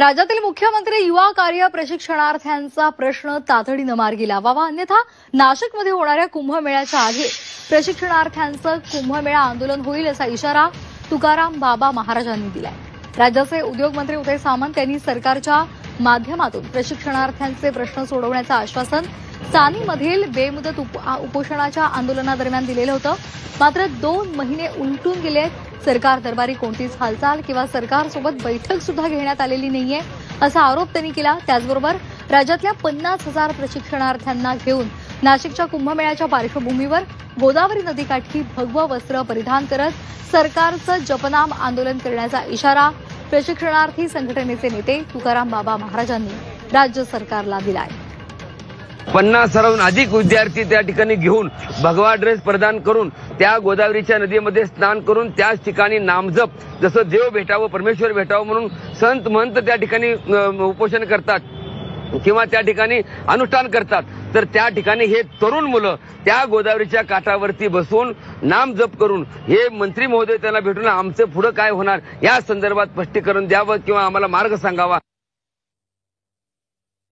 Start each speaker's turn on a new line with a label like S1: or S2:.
S1: राज्यातील मुख्यमंत्री युवा कार्य प्रशिक्षणार्थ्यांचा प्रश्न तातडीनं मार्गी लावावा, अन्यथा नाशिकमध्ये होणाऱ्या कुंभमेळ्याच्या आधी प्रशिक्षणार्थ्यांचं कुंभमेळा आंदोलन होईल असा इशारा तुकाराम बाबा महाराजांनी दिलाय। राज्याचे उद्योगमंत्री उदय सामंत यांनी सरकारच्या माध्यमातून प्रशिक्षणार्थ्यांचे प्रश्न सोडवण्याचं आश्वासन सानीमधील बेमुदत उपोषणाच्या आंदोलनादरम्यान दिलेलं होतं। मात्र 2 महिने उलटून गेलेत। सरकार दरबारी कोणतीच हालचाल किंवा सरकारसोबत बैठक सुद्धा घेण्यात आलेली नाहीये असा आरोप त्यांनी केला। त्याचबरोबर राज्यातल्या 50,000 प्रशिक्षणार्थ्यांना घेऊन नाशिकच्या कुंभमेळ्याच्या पार्श्वभूमीवर गोदावरी नदीकाठी भगवं वस्त्र परिधान करत सरकारचं जपनाम आंदोलन करण्याचा इशारा प्रशिक्षणार्थी संघटनेचे नेते तुकाराम बाबा महाराजांनी राज्य सरकारला दिलाय।
S2: 50,000हून अधिक विद्यार्थी त्या ठिकाणी घेऊन भगवा ड्रेस परिधान करून त्या गोदावरीच्या नदीमध्ये स्नान करून त्याच ठिकाणी नामजप, जसं देव भेटावं परमेश्वर भेटावं म्हणून संत महंत त्या ठिकाणी उपोषण करतात किंवा त्या ठिकाणी अनुष्ठान करतात। तर त्या ठिकाणी हे तरुण मुलं त्या गोदावरीच्या काठावरती बसून नाम जप करून हे मंत्री महोदय त्यांना भेटून आमचं पुढे काय होणार या संदर्भात स्पष्टीकरण द्यावं किंवा आम्हाला मार्ग सांगावा।